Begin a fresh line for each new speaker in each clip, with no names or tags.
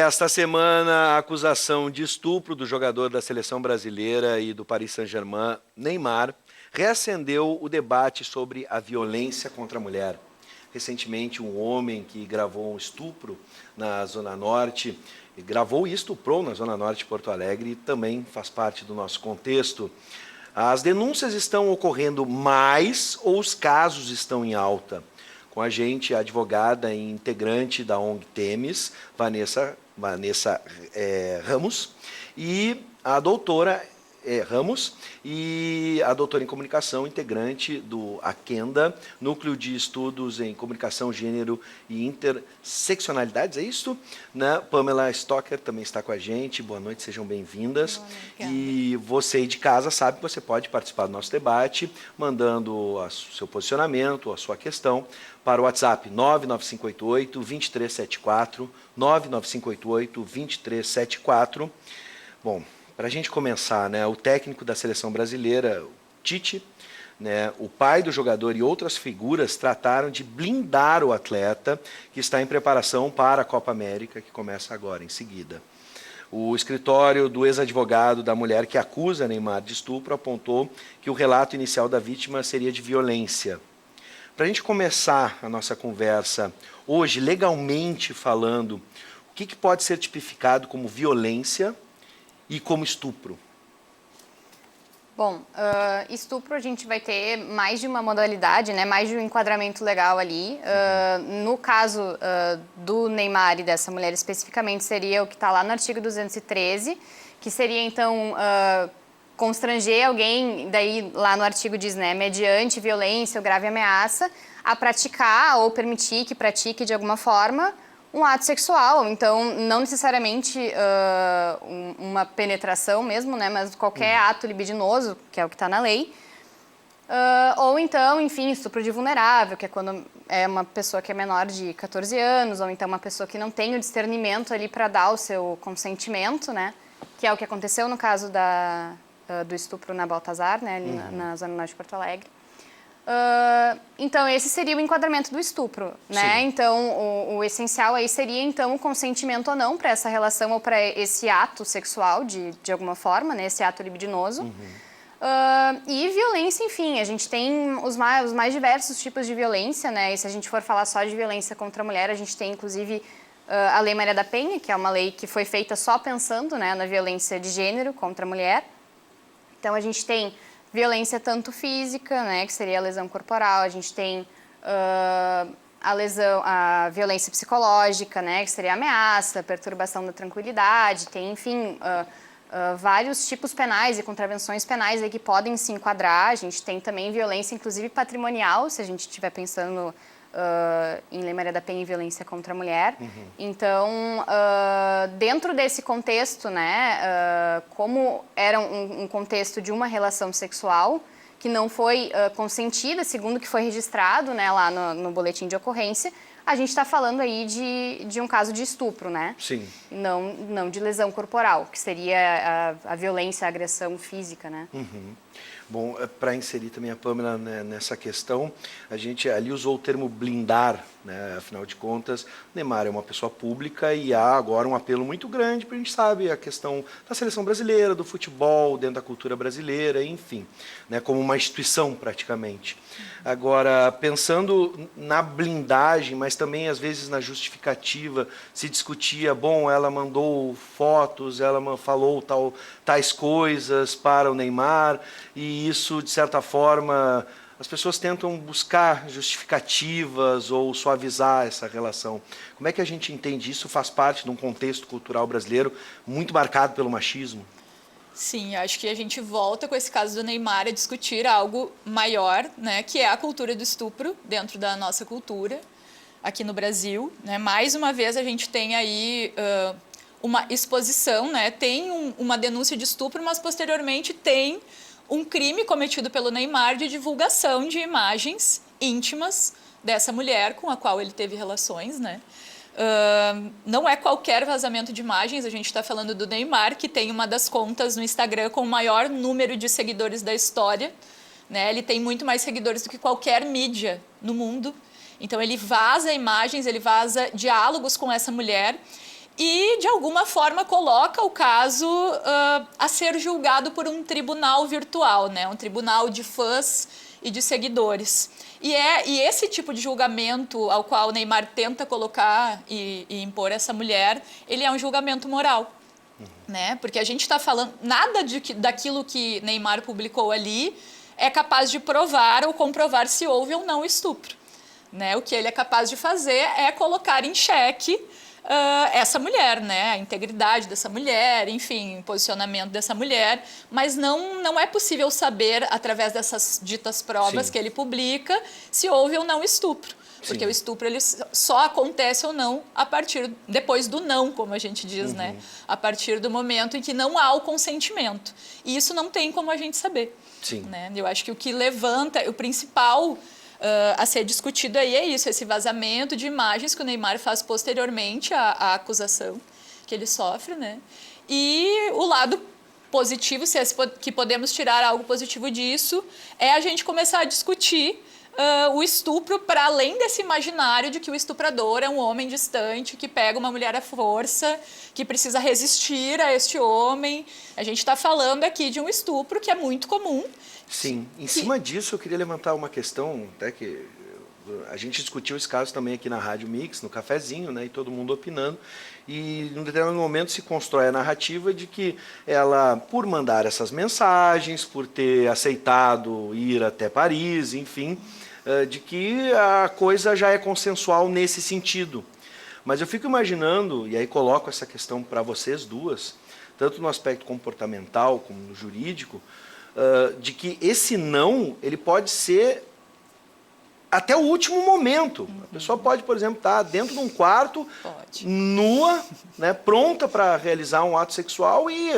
Esta semana, a acusação de estupro do jogador da seleção brasileira e do Paris Saint-Germain, Neymar, reacendeu o debate sobre a violência contra a mulher. Recentemente, um homem que gravou um estupro na Zona Norte, gravou e estuprou na Zona Norte de Porto Alegre, também faz parte do nosso contexto. As denúncias estão ocorrendo mais ou os casos estão em alta? Com a gente, a advogada e integrante da ONG Temis, Vanessa Ramos, e a doutora Ramos, e a doutora em comunicação, integrante do Akenda, Núcleo de Estudos em Comunicação, Gênero e Interseccionalidades, é isso? Pamela Stocker também está com a gente. Boa noite, sejam bem-vindas. E você aí de casa sabe que você pode participar do nosso debate, mandando o seu posicionamento, a sua questão, para o WhatsApp 99588-2374, 99588-2374. Bom, para a gente começar, o técnico da seleção brasileira, o Tite, o pai do jogador e outras figuras trataram de blindar o atleta que está em preparação para a Copa América, que começa agora, em seguida. O escritório do ex-advogado da mulher que acusa Neymar de estupro apontou que o relato inicial da vítima seria de violência. Para a gente começar a nossa conversa hoje, legalmente falando, o que pode ser tipificado como violência e como estupro?
Bom, estupro a gente vai ter mais de uma modalidade, mais de um enquadramento legal ali. No caso do Neymar e dessa mulher especificamente, seria o que está lá no artigo 213, que seria então constranger alguém, daí lá no artigo diz, mediante violência ou grave ameaça, a praticar ou permitir que pratique de alguma forma um ato sexual, então não necessariamente uma penetração mesmo, mas qualquer ato libidinoso, que é o que está na lei, ou então, enfim, estupro de vulnerável, que é quando é uma pessoa que é menor de 14 anos, ou então uma pessoa que não tem o discernimento ali para dar o seu consentimento, que é o que aconteceu no caso do estupro na Baltazar, ali na Zona Norte de Porto Alegre. Então, esse seria o enquadramento do estupro, Então, o essencial aí seria, então, o consentimento ou não para essa relação ou para esse ato sexual, de alguma forma, esse ato libidinoso. E violência, enfim, a gente tem os mais diversos tipos de violência, E se a gente for falar só de violência contra a mulher, a gente tem, inclusive, a Lei Maria da Penha, que é uma lei que foi feita só pensando, na violência de gênero contra a mulher. Então, a gente tem violência tanto física, que seria a lesão corporal, a gente tem a violência psicológica, que seria a ameaça, perturbação da tranquilidade, tem, enfim, vários tipos penais e contravenções penais aí que podem se enquadrar. A gente tem também violência, inclusive patrimonial, se a gente estiver pensando em Lei Maria da Penha e violência contra a mulher. Então, dentro desse contexto, como era um contexto de uma relação sexual que não foi consentida, segundo o que foi registrado lá no boletim de ocorrência, a gente está falando aí de um caso de estupro,
Sim.
Não de lesão corporal, que seria a violência, a agressão física,
Bom, para inserir também a Pamela nessa questão, a gente ali usou o termo blindar, afinal de contas, Neymar é uma pessoa pública e há agora um apelo muito grande, porque a gente sabe a questão da seleção brasileira, do futebol, dentro da cultura brasileira, enfim, como uma instituição praticamente. Agora, pensando na blindagem, mas também às vezes na justificativa, se discutia, bom, ela mandou fotos, ela falou tais coisas para o Neymar, e isso, de certa forma, as pessoas tentam buscar justificativas ou suavizar essa relação. Como é que a gente entende isso? Faz parte de um contexto cultural brasileiro muito marcado pelo machismo?
Sim, acho que a gente volta com esse caso do Neymar a discutir algo maior, que é a cultura do estupro dentro da nossa cultura aqui no Brasil. Mais uma vez a gente tem aí uma exposição, tem uma denúncia de estupro, mas posteriormente tem um crime cometido pelo Neymar de divulgação de imagens íntimas dessa mulher com a qual ele teve relações, Não é qualquer vazamento de imagens, a gente está falando do Neymar, que tem uma das contas no Instagram com o maior número de seguidores da história, Ele tem muito mais seguidores do que qualquer mídia no mundo. Então, ele vaza imagens, ele vaza diálogos com essa mulher e, de alguma forma, coloca o caso a ser julgado por um tribunal virtual, né? Um tribunal de fãs e de seguidores. E esse tipo de julgamento ao qual o Neymar tenta colocar e impor essa mulher, ele é um julgamento moral. Né? Porque a gente está falando, nada daquilo que Neymar publicou ali é capaz de provar ou comprovar se houve ou não estupro. Né? O que ele é capaz de fazer é colocar em xeque essa mulher, né? A integridade dessa mulher, enfim, o posicionamento dessa mulher, mas não é possível saber, através dessas ditas provas que ele publica, se houve ou não estupro. Porque o estupro ele só acontece ou não depois do não, como a gente diz, né? A partir do momento em que não há o consentimento. E isso não tem como a gente saber. Né? Eu acho que o que levanta, o principal a ser discutido aí é isso, esse vazamento de imagens que o Neymar faz posteriormente à acusação que ele sofre, né? E o lado positivo, se é que podemos tirar algo positivo disso, é a gente começar a discutir o estupro para além desse imaginário de que o estuprador é um homem distante, que pega uma mulher à força, que precisa resistir a este homem. A gente está falando aqui de um estupro que é muito comum.
Sim. Em cima disso, eu queria levantar uma questão, até que a gente discutiu esse caso também aqui na Rádio Mix, no cafezinho, né, e todo mundo opinando. E, em um determinado momento, se constrói a narrativa de que ela, por mandar essas mensagens, por ter aceitado ir até Paris, enfim, de que a coisa já é consensual nesse sentido. Mas eu fico imaginando, e aí coloco essa questão para vocês duas, tanto no aspecto comportamental como no jurídico, de que esse não, ele pode ser até o último momento. A pessoa pode, por exemplo, estar dentro de um quarto, nua, né, pronta para realizar um ato sexual e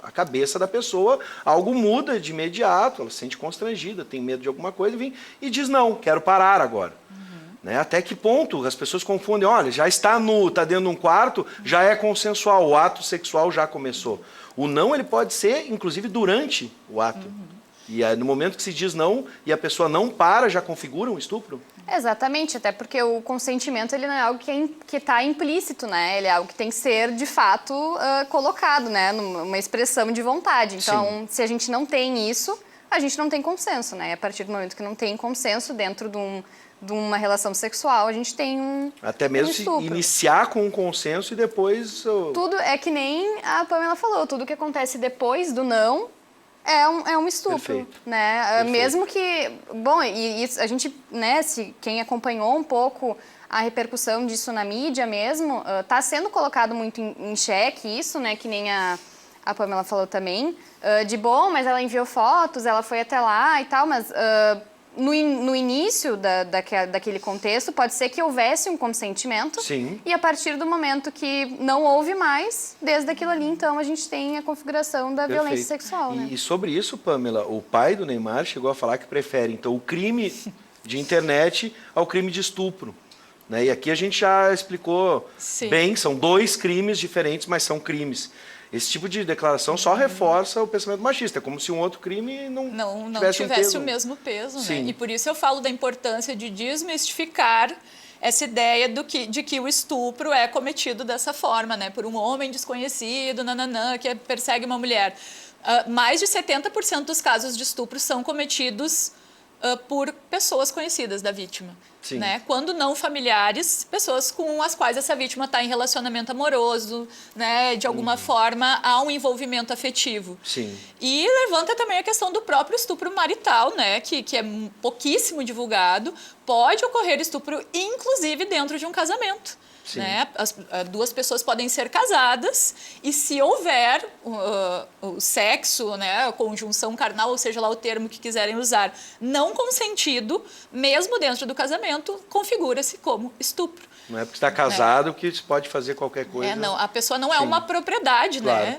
a cabeça da pessoa, algo muda de imediato, ela se sente constrangida, tem medo de alguma coisa e diz não, quero parar agora. Né? Até que ponto as pessoas confundem, olha, já está nu, está dentro de um quarto, já é consensual, o ato sexual já começou. O não, ele pode ser, inclusive, durante o ato. E no momento que se diz não e a pessoa não para, já configura um estupro?
Exatamente, até porque o consentimento ele não é algo que está implícito, né? Ele é algo que tem que ser, de fato, colocado, né? Numa expressão de vontade. Então, se a gente não tem isso, a gente não tem consenso, né? A partir do momento que não tem consenso dentro de uma relação sexual, a gente tem um
até mesmo se iniciar com um consenso e depois...
Tudo é que nem a Pamela falou, tudo que acontece depois do não é um estupro, né? Perfeito. Mesmo que... Bom, e isso, a gente, né, quem acompanhou um pouco a repercussão disso na mídia mesmo, está sendo colocado muito em xeque isso, né? Que nem a Pamela falou também, bom, mas ela enviou fotos, ela foi até lá e tal, mas... No início daquele contexto, pode ser que houvesse um consentimento.
Sim.
E a partir do momento que não houve mais, desde aquilo ali, então, a gente tem a configuração da violência sexual. Né?
E sobre isso, Pamela, o pai do Neymar chegou a falar que prefere, então, o crime de internet ao crime de estupro. Né? E aqui a gente já explicou bem, são dois crimes diferentes, mas são crimes. Esse tipo de declaração só reforça o pensamento machista, é como se um outro crime não tivesse
o mesmo peso. Né? E por isso eu falo da importância de desmistificar essa ideia de que o estupro é cometido dessa forma, né? Por um homem desconhecido, que persegue uma mulher. Mais de 70% dos casos de estupro são cometidos por pessoas conhecidas da vítima. Né? Quando não familiares, pessoas com as quais essa vítima está em relacionamento amoroso, né? De alguma forma há um envolvimento afetivo. E levanta também a questão do próprio estupro marital, né? Que é pouquíssimo divulgado. Pode ocorrer estupro, inclusive, dentro de um casamento. Né? As duas pessoas podem ser casadas e se houver o sexo, né, a conjunção carnal, ou seja lá o termo que quiserem usar, não consentido, mesmo dentro do casamento, configura-se como estupro.
Não é porque está casado que se pode fazer qualquer coisa.
Não, a pessoa não é uma propriedade, né?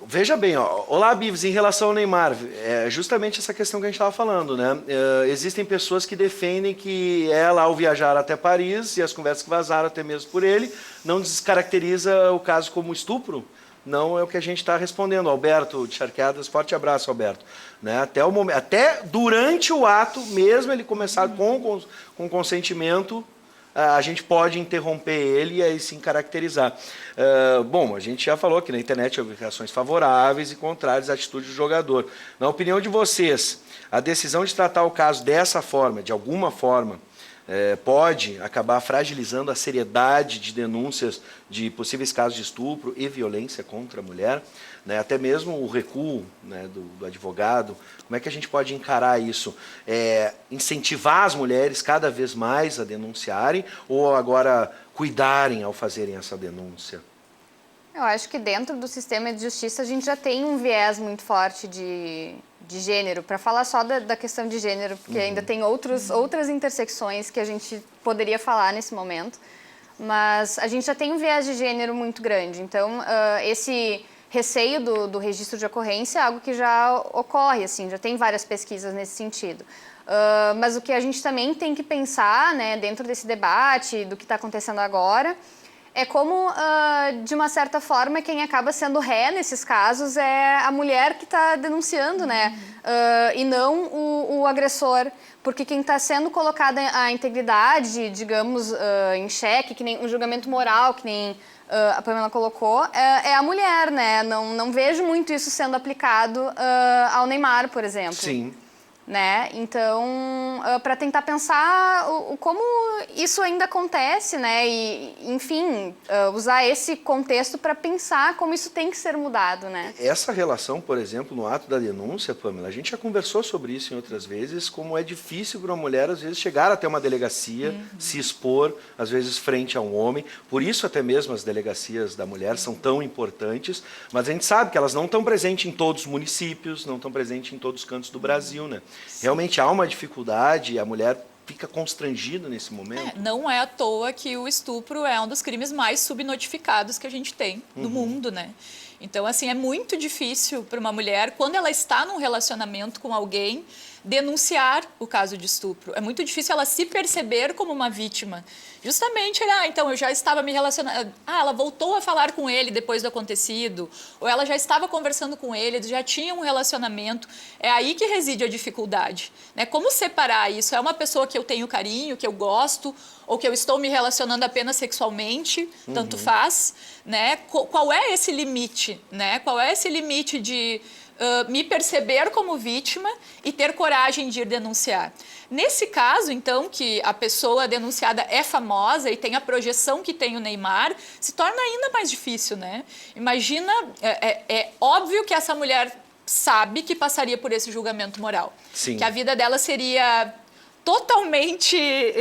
Veja bem, olá, Bives, em relação ao Neymar, é justamente essa questão que a gente estava falando, né? Existem pessoas que defendem que ela, ao viajar até Paris, e as conversas que vazaram até mesmo por ele, não descaracteriza o caso como estupro. Não é o que a gente está respondendo. Alberto de Charqueadas, forte abraço, Alberto. Né? Até durante o ato, mesmo ele começar com consentimento, a gente pode interromper ele e aí sim caracterizar. Bom, a gente já falou que na internet houve reações favoráveis e contrárias à atitude do jogador. Na opinião de vocês, a decisão de tratar o caso dessa forma, de alguma forma, pode acabar fragilizando a seriedade de denúncias de possíveis casos de estupro e violência contra a mulher, né? Até mesmo o recuo, né, do advogado. Como é que a gente pode encarar isso? Incentivar as mulheres cada vez mais a denunciarem ou agora cuidarem ao fazerem essa denúncia?
Eu acho que dentro do sistema de justiça a gente já tem um viés muito forte de gênero, para falar só da questão de gênero, porque ainda tem outras intersecções que a gente poderia falar nesse momento, mas a gente já tem um viés de gênero muito grande. Então, esse receio do registro de ocorrência é algo que já ocorre, assim, já tem várias pesquisas nesse sentido. Mas o que a gente também tem que pensar, né, dentro desse debate, do que está acontecendo agora, é como, de uma certa forma, quem acaba sendo ré nesses casos é a mulher que está denunciando, né? E não o agressor. Porque quem está sendo colocada a integridade, digamos, em xeque, que nem um julgamento moral, que nem a Pamela colocou, é a mulher, né? Não vejo muito isso sendo aplicado ao Neymar, por exemplo.
Sim.
Né? Então, para tentar pensar como isso ainda acontece, né? E, enfim, usar esse contexto para pensar como isso tem que ser mudado, né?
Essa relação, por exemplo, no ato da denúncia, Pamela, a gente já conversou sobre isso em outras vezes, como é difícil para uma mulher, às vezes, chegar até uma delegacia, se expor, às vezes, frente a um homem. Por isso, até mesmo, as delegacias da mulher são tão importantes, mas a gente sabe que elas não estão presentes em todos os municípios, não estão presentes em todos os cantos do Brasil, né? Realmente há uma dificuldade e a mulher fica constrangida nesse momento.
Não é à toa que o estupro é um dos crimes mais subnotificados que a gente tem no mundo, né? Então, assim, é muito difícil para uma mulher, quando ela está num relacionamento com alguém, denunciar o caso de estupro. É muito difícil ela se perceber como uma vítima. Justamente, então eu já estava me relacionando... ela voltou a falar com ele depois do acontecido, ou ela já estava conversando com ele, eles já tinham um relacionamento. É aí que reside a dificuldade, né? Como separar isso? É uma pessoa que eu tenho carinho, que eu gosto, ou que eu estou me relacionando apenas sexualmente, tanto faz, né? Qual é esse limite, né? Qual é esse limite de me perceber como vítima e ter coragem de ir denunciar? Nesse caso, então, que a pessoa denunciada é famosa e tem a projeção que tem o Neymar, se torna ainda mais difícil, né? Imagina, é óbvio que essa mulher sabe que passaria por esse julgamento moral.
Sim.
Que a vida dela seria totalmente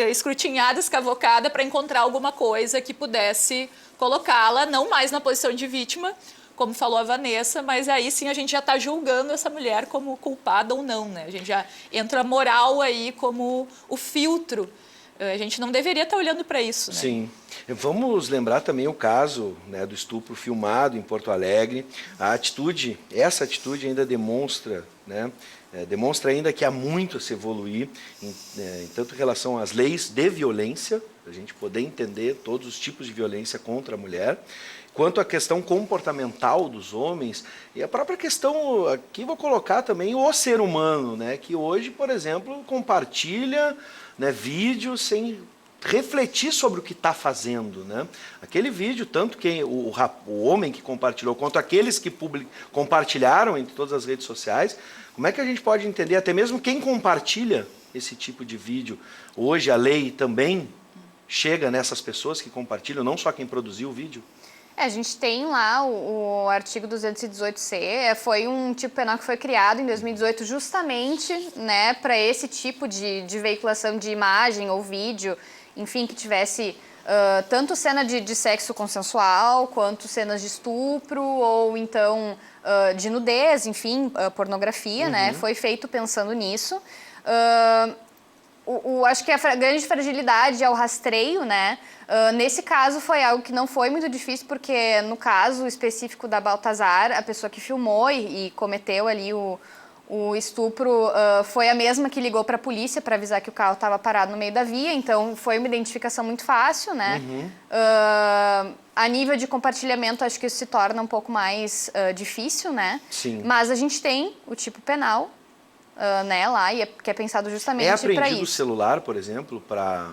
escrutinhada, escavocada para encontrar alguma coisa que pudesse colocá-la não mais na posição de vítima, como falou a Vanessa, mas aí sim a gente já está julgando essa mulher como culpada ou não, né? A gente já entra a moral aí como o filtro. A gente não deveria estar olhando para isso, né?
Sim. Vamos lembrar também o caso, né, do estupro filmado em Porto Alegre. Essa atitude ainda demonstra, né, demonstra ainda que há muito a se evoluir, tanto em relação às leis de violência, a gente poder entender todos os tipos de violência contra a mulher, quanto à questão comportamental dos homens e a própria questão, aqui vou colocar também o ser humano, né, que hoje, por exemplo, compartilha, né, vídeos sem refletir sobre o que está fazendo, né? Aquele vídeo, tanto que o homem que compartilhou, quanto aqueles que compartilharam entre todas as redes sociais, como é que a gente pode entender, até mesmo quem compartilha esse tipo de vídeo? Hoje a lei também chega nessas pessoas que compartilham, não só quem produziu o vídeo?
A gente tem lá o artigo 218C, foi um tipo penal que foi criado em 2018 justamente, né, para esse tipo de veiculação de imagem ou vídeo, enfim, que tivesse tanto cena de sexo consensual, quanto cenas de estupro, ou então de nudez, enfim, pornografia, né, foi feito pensando nisso. Acho que a grande fragilidade é o rastreio, né? Nesse caso foi algo que não foi muito difícil, porque no caso específico da Baltazar, a pessoa que filmou e cometeu ali o estupro foi a mesma que ligou para a polícia para avisar que o carro estava parado no meio da via, então foi uma identificação muito fácil, né? A nível de compartilhamento, acho que isso se torna um pouco mais difícil, né?
Sim.
Mas a gente tem o tipo penal, né, lá, que é pensado justamente para isso.
É apreendido o celular, por exemplo, para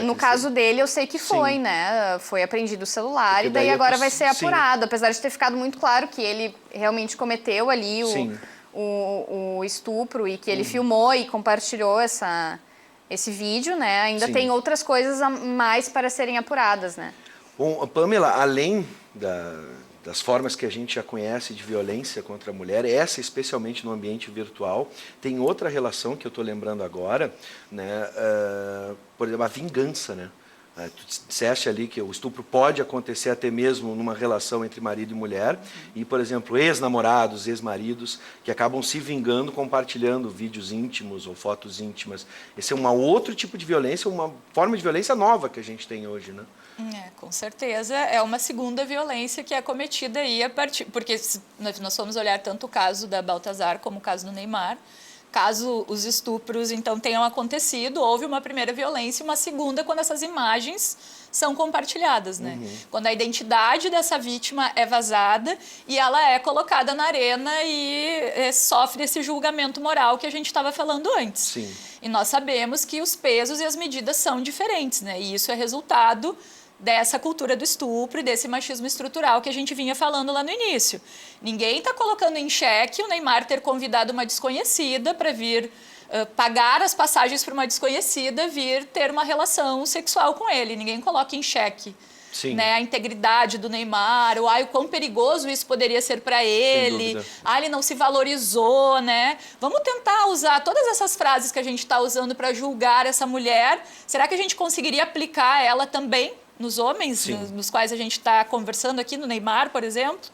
No caso dele, eu sei que foi, né? Foi apreendido o celular
Porque
e daí
daí
agora vai ser
sim.
apurado. Apesar de ter ficado muito claro que ele realmente cometeu ali
Sim.
o estupro e que ele filmou e compartilhou esse vídeo, né? Ainda
Sim.
tem outras coisas a mais para serem apuradas, né?
Bom, Pamela, além das formas que a gente já conhece de violência contra a mulher, essa especialmente no ambiente virtual, tem outra relação que eu estou lembrando agora, né? Por exemplo, a vingança, né? Tu disseste ali que o estupro pode acontecer até mesmo numa relação entre marido e mulher, e, por exemplo, ex-namorados, ex-maridos, que acabam se vingando compartilhando vídeos íntimos ou fotos íntimas. Esse é um outro tipo de violência, uma forma de violência nova que a gente tem hoje, né?
Com certeza é uma segunda violência que é cometida aí a partir... Porque se nós formos olhar tanto o caso da Baltazar como o caso do Neymar, caso os estupros, então, tenham acontecido, houve uma primeira violência e uma segunda quando essas imagens são compartilhadas, né? Quando a identidade dessa vítima é vazada e ela é colocada na arena e sofre esse julgamento moral que a gente estava falando antes.
Sim.
E nós sabemos que os pesos e as medidas são diferentes, né? E isso é resultado dessa cultura do estupro e desse machismo estrutural que a gente vinha falando lá no início. Ninguém está colocando em xeque o Neymar ter convidado uma desconhecida para vir pagar as passagens para uma desconhecida vir ter uma relação sexual com ele. Ninguém coloca em xeque, né, a integridade do Neymar, ou o quão perigoso isso poderia ser para ele, ele não se valorizou, né? Vamos tentar usar todas essas frases que a gente está usando para julgar essa mulher. Será que a gente conseguiria aplicar ela também nos homens, nos quais a gente está conversando aqui, no Neymar, por exemplo?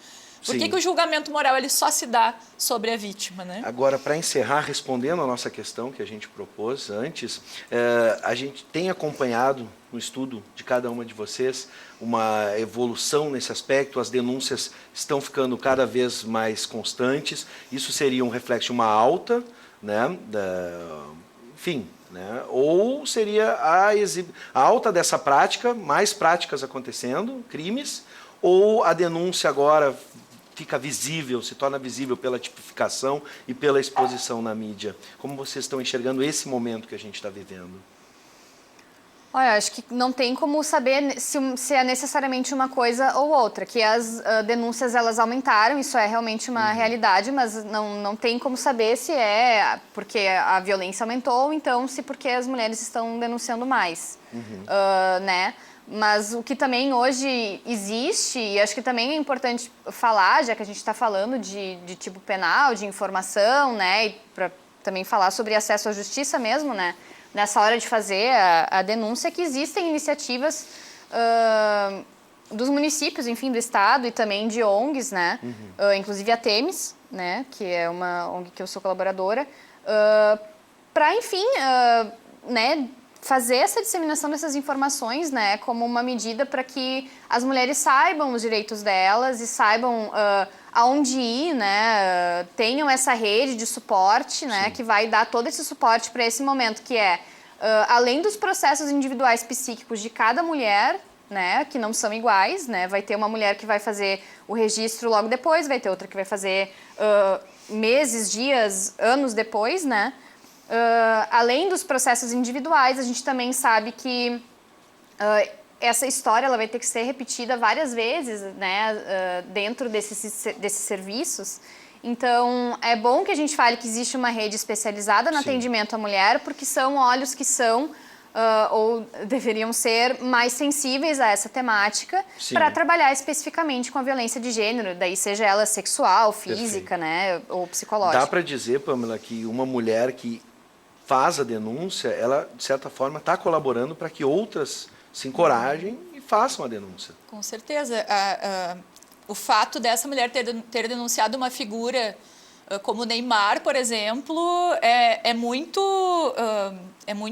Por que o julgamento moral ele só se dá sobre a vítima, né?
Agora, para encerrar, respondendo a nossa questão que a gente propôs antes, a gente tem acompanhado no estudo de cada uma de vocês uma evolução nesse aspecto, as denúncias estão ficando cada vez mais constantes, isso seria um reflexo de uma alta, né, enfim, né, ou seria a alta dessa prática, mais práticas acontecendo, crimes, ou a denúncia agora fica visível, se torna visível pela tipificação e pela exposição na mídia. Como vocês estão enxergando esse momento que a gente está vivendo?
Olha, acho que não tem como saber se é necessariamente uma coisa ou outra, que as denúncias elas aumentaram, isso é realmente uma realidade, mas não tem como saber se é porque a violência aumentou ou então se porque as mulheres estão denunciando mais, né? Mas o que também hoje existe, e acho que também é importante falar, já que a gente está falando de tipo penal, de informação, né, e para também falar sobre acesso à justiça mesmo, né, nessa hora de fazer a denúncia, que existem iniciativas dos municípios, enfim, do estado e também de ONGs, né, inclusive a Temis, né, que é uma ONG que eu sou colaboradora, para, enfim, né, fazer essa disseminação dessas informações, né, como uma medida para que as mulheres saibam os direitos delas e saibam aonde ir, né, tenham essa rede de suporte, né, que vai dar todo esse suporte para esse momento, que é, além dos processos individuais psíquicos de cada mulher, né, que não são iguais, né, vai ter uma mulher que vai fazer o registro logo depois, vai ter outra que vai fazer meses, dias, anos depois, né. Além dos processos individuais, a gente também sabe que essa história ela vai ter que ser repetida várias vezes, né, dentro desses serviços. Então, é bom que a gente fale que existe uma rede especializada no atendimento à mulher, porque são olhos que são, ou deveriam ser, mais sensíveis a essa temática para trabalhar especificamente com a violência de gênero, daí seja ela sexual, física, né, ou psicológica.
Dá para dizer, Pamela, que uma mulher que faz a denúncia, ela, de certa forma, está colaborando para que outras se encorajem e façam a denúncia.
Com certeza. O fato dessa mulher ter denunciado uma figura como o Neymar, por exemplo, é muito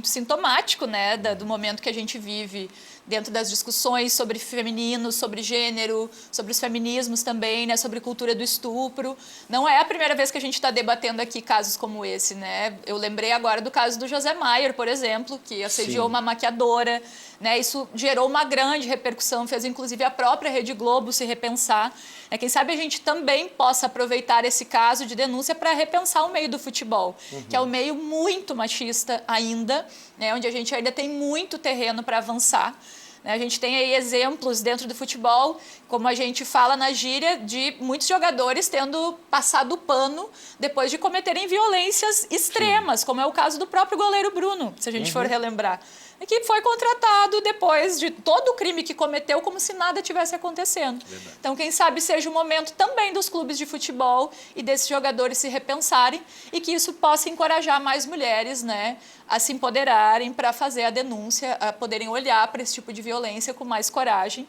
sintomático, né, do momento que a gente vive dentro das discussões sobre feminino, sobre gênero, sobre os feminismos também, né, sobre cultura do estupro. Não é a primeira vez que a gente está debatendo aqui casos como esse, né? Eu lembrei agora do caso do José Maier, por exemplo, que assediou uma maquiadora, né? Isso gerou uma grande repercussão, fez inclusive a própria Rede Globo se repensar. Quem sabe a gente também possa aproveitar esse caso de denúncia para repensar o meio do futebol, que é um meio muito machista ainda, ainda, né, onde a gente ainda tem muito terreno para avançar. A gente tem aí exemplos dentro do futebol, como a gente fala na gíria, de muitos jogadores tendo passado o pano depois de cometerem violências extremas, como é o caso do próprio goleiro Bruno, se a gente for relembrar. Que foi contratado depois de todo o crime que cometeu, como se nada tivesse acontecendo. Verdade. Então, quem sabe seja o momento também dos clubes de futebol e desses jogadores se repensarem e que isso possa encorajar mais mulheres, né, a se empoderarem para fazer a denúncia, a poderem olhar para esse tipo de violência com mais coragem,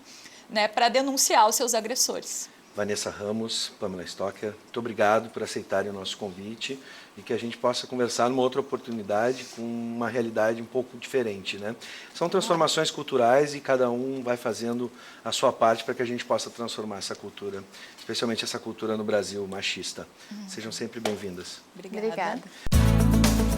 né, para denunciar os seus agressores.
Vanessa Ramos, Pamela Stocker, muito obrigado por aceitarem o nosso convite e que a gente possa conversar numa outra oportunidade com uma realidade um pouco diferente, né? São transformações culturais e cada um vai fazendo a sua parte para que a gente possa transformar essa cultura, especialmente essa cultura no Brasil machista. Sejam sempre bem-vindas.
Obrigada.
Obrigada.